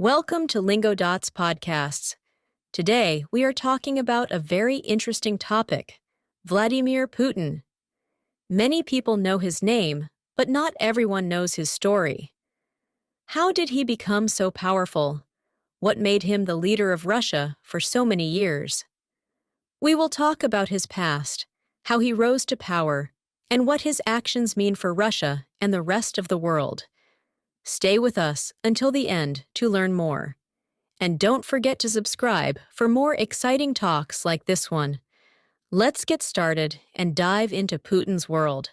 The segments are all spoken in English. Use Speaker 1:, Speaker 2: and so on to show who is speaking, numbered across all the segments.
Speaker 1: Welcome to Lingo Dots Podcasts. Today, we are talking about a very interesting topic, Vladimir Putin. Many people know his name, but not everyone knows his story. How did he become so powerful? What made him the leader of Russia for so many years? We will talk about his past, how he rose to power, and what his actions mean for Russia and the rest of the world. Stay with us until the end to learn more. And don't forget to subscribe for more exciting talks like this one. Let's get started and dive into Putin's world.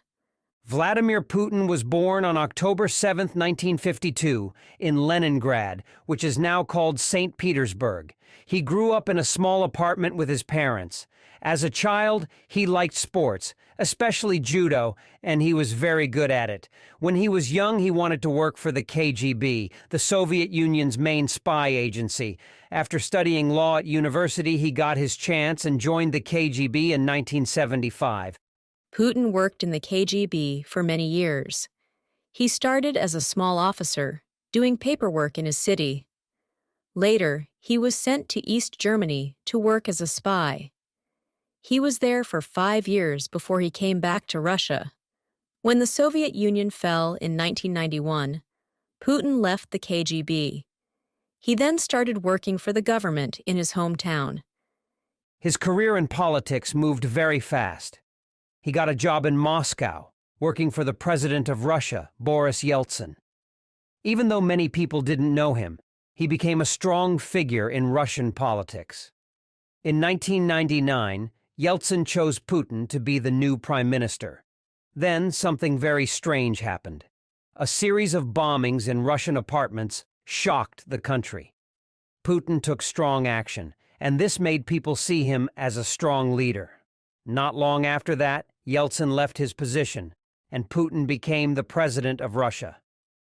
Speaker 2: Vladimir Putin was born on October 7, 1952, in Leningrad, which is now called St. Petersburg. He grew up in a small apartment with his parents. As a child, he liked sports, especially judo, and he was very good at it. When he was young, he wanted to work for the KGB, the Soviet Union's main spy agency. After studying law at university, he got his chance and joined the KGB in 1975.
Speaker 1: Putin worked in the KGB for many years. He started as a small officer, doing paperwork in his city. Later, he was sent to East Germany to work as a spy. He was there for 5 years before he came back to Russia. When the Soviet Union fell in 1991, Putin left the KGB. He then started working for the government in his hometown.
Speaker 2: His career in politics moved very fast. He got a job in Moscow, working for the president of Russia, Boris Yeltsin. Even though many people didn't know him, he became a strong figure in Russian politics. In 1999, Yeltsin chose Putin to be the new prime minister. Then something very strange happened. A series of bombings in Russian apartments shocked the country. Putin took strong action, and this made people see him as a strong leader. Not long after that, Yeltsin left his position, and Putin became the president of Russia.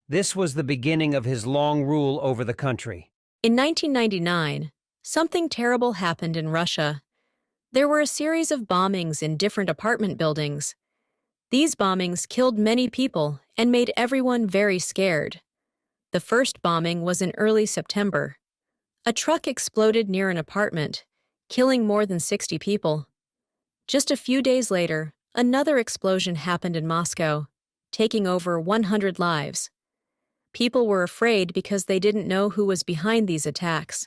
Speaker 2: This was the beginning of his long rule over the country.
Speaker 1: In 1999, something terrible happened in Russia. There were a series of bombings in different apartment buildings. These bombings killed many people and made everyone very scared. The first bombing was in early September. A truck exploded near an apartment, killing more than 60 people. Just a few days later, another explosion happened in Moscow, taking over 100 lives. People were afraid because they didn't know who was behind these attacks.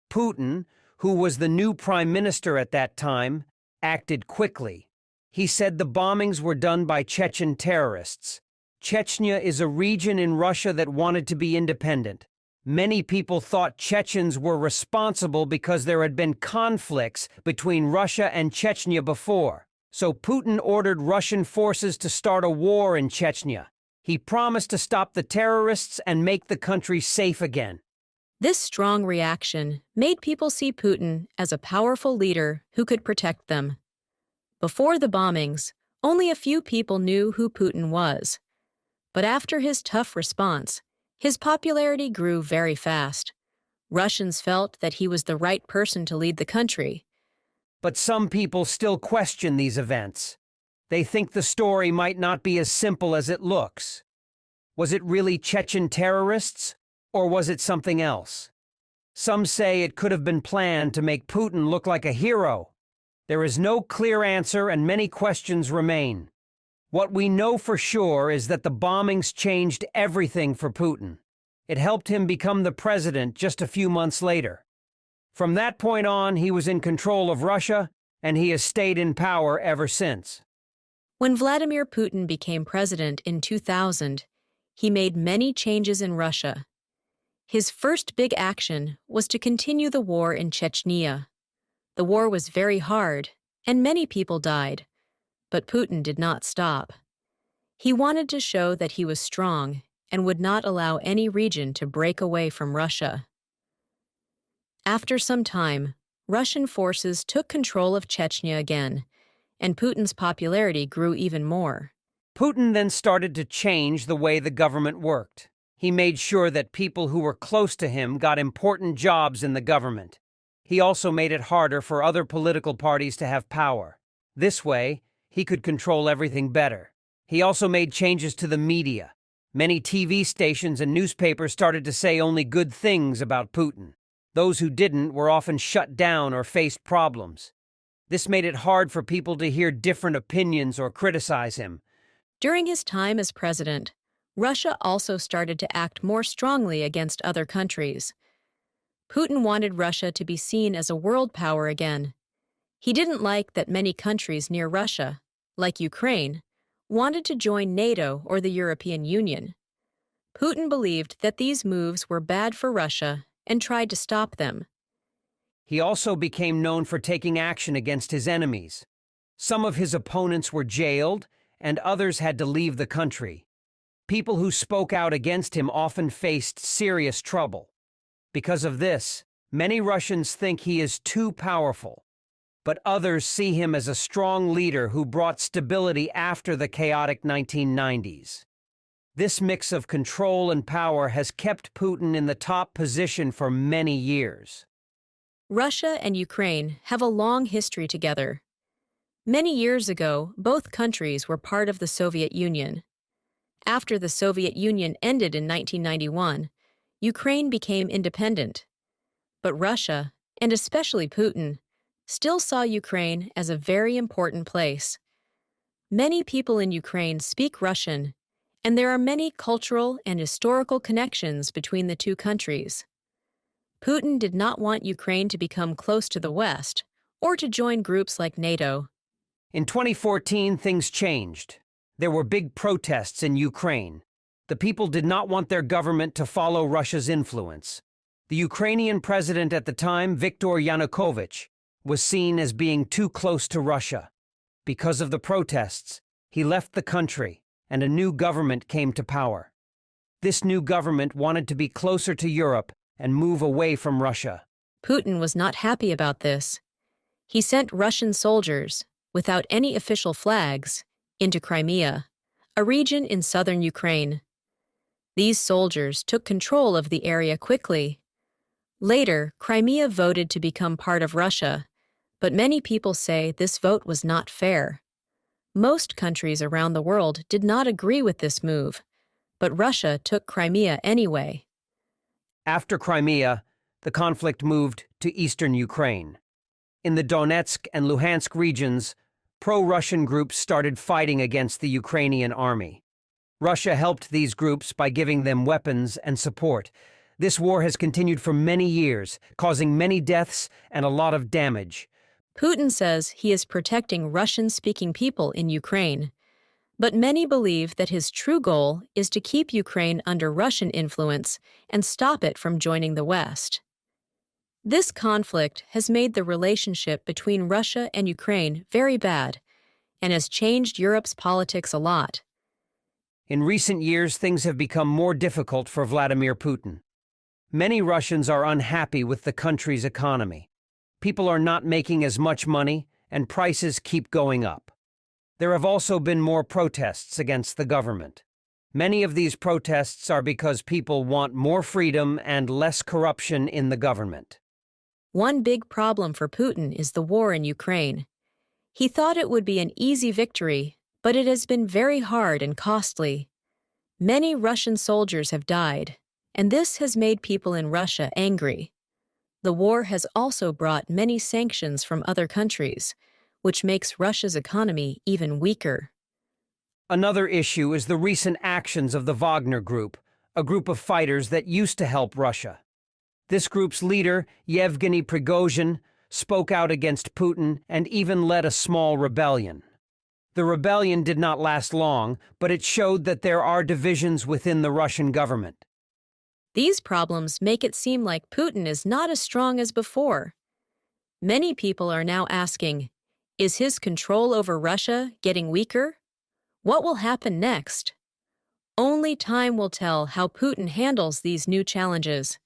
Speaker 2: Putin, who was the new prime minister at that time, acted quickly. He said the bombings were done by Chechen terrorists. Chechnya is a region in Russia that wanted to be independent. Many people thought Chechens were responsible because there had been conflicts between Russia and Chechnya before. So Putin ordered Russian forces to start a war in Chechnya. He promised to stop the terrorists and make the country safe again.
Speaker 1: This strong reaction made people see Putin as a powerful leader who could protect them. Before the bombings, only a few people knew who Putin was. But after his tough response, his popularity grew very fast. Russians felt that he was the right person to lead the country.
Speaker 2: But some people still question these events. They think the story might not be as simple as it looks. Was it really Chechen terrorists, or was it something else? Some say it could have been planned to make Putin look like a hero. There is no clear answer and many questions remain. What we know for sure is that the bombings changed everything for Putin. It helped him become the president just a few months later. From that point on, he was in control of Russia, and he has stayed in power ever since.
Speaker 1: When Vladimir Putin became president in 2000, he made many changes in Russia. His first big action was to continue the war in Chechnya. The war was very hard, and many people died. But Putin did not stop. He wanted to show that he was strong and would not allow any region to break away from Russia. After some time, Russian forces took control of Chechnya again, and Putin's popularity grew even more.
Speaker 2: Putin then started to change the way the government worked. He made sure that people who were close to him got important jobs in the government. He also made it harder for other political parties to have power. This way, he could control everything better. He also made changes to the media. Many TV stations and newspapers started to say only good things about Putin. Those who didn't were often shut down or faced problems. This made it hard for people to hear different opinions or criticize him.
Speaker 1: During his time as president, Russia also started to act more strongly against other countries. Putin wanted Russia to be seen as a world power again. He didn't like that many countries near Russia, like Ukraine, wanted to join NATO or the European Union. Putin believed that these moves were bad for Russia and tried to stop them.
Speaker 2: He also became known for taking action against his enemies. Some of his opponents were jailed, and others had to leave the country. People who spoke out against him often faced serious trouble. Because of this, many Russians think he is too powerful, but others see him as a strong leader who brought stability after the chaotic 1990s. This mix of control and power has kept Putin in the top position for many years.
Speaker 1: Russia and Ukraine have a long history together. Many years ago, both countries were part of the Soviet Union. After the Soviet Union ended in 1991, Ukraine became independent. But Russia, and especially Putin, still saw Ukraine as a very important place. Many people in Ukraine speak Russian, and there are many cultural and historical connections between the two countries. Putin did not want Ukraine to become close to the West or to join groups like NATO.
Speaker 2: In 2014, things changed. There were big protests in Ukraine. The people did not want their government to follow Russia's influence. The Ukrainian president at the time, Viktor Yanukovych, was seen as being too close to Russia. Because of the protests, he left the country, and a new government came to power. This new government wanted to be closer to Europe and move away from Russia.
Speaker 1: Putin was not happy about this. He sent Russian soldiers, without any official flags, into Crimea, a region in southern Ukraine. These soldiers took control of the area quickly. Later, Crimea voted to become part of Russia, but many people say this vote was not fair. Most countries around the world did not agree with this move, but Russia took Crimea anyway.
Speaker 2: After Crimea, the conflict moved to eastern Ukraine. In the Donetsk and Luhansk regions, pro-Russian groups started fighting against the Ukrainian army. Russia helped these groups by giving them weapons and support. This war has continued for many years, causing many deaths and a lot of damage.
Speaker 1: Putin says he is protecting Russian-speaking people in Ukraine, but many believe that his true goal is to keep Ukraine under Russian influence and stop it from joining the West. This conflict has made the relationship between Russia and Ukraine very bad and has changed Europe's politics a lot.
Speaker 2: In recent years, things have become more difficult for Vladimir Putin. Many Russians are unhappy with the country's economy. People are not making as much money, and prices keep going up. There have also been more protests against the government. Many of these protests are because people want more freedom and less corruption in the government.
Speaker 1: One big problem for Putin is the war in Ukraine. He thought it would be an easy victory, but it has been very hard and costly. Many Russian soldiers have died, and this has made people in Russia angry. The war has also brought many sanctions from other countries, which makes Russia's economy even weaker.
Speaker 2: Another issue is the recent actions of the Wagner Group, a group of fighters that used to help Russia. This group's leader, Yevgeny Prigozhin, spoke out against Putin and even led a small rebellion. The rebellion did not last long, but it showed that there are divisions within the Russian government.
Speaker 1: These problems make it seem like Putin is not as strong as before. Many people are now asking, is his control over Russia getting weaker? What will happen next? Only time will tell how Putin handles these new challenges.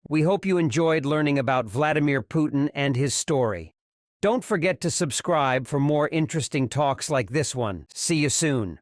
Speaker 2: We hope you enjoyed learning about Vladimir Putin and his story. Don't forget to subscribe for more interesting talks like this one. See you soon.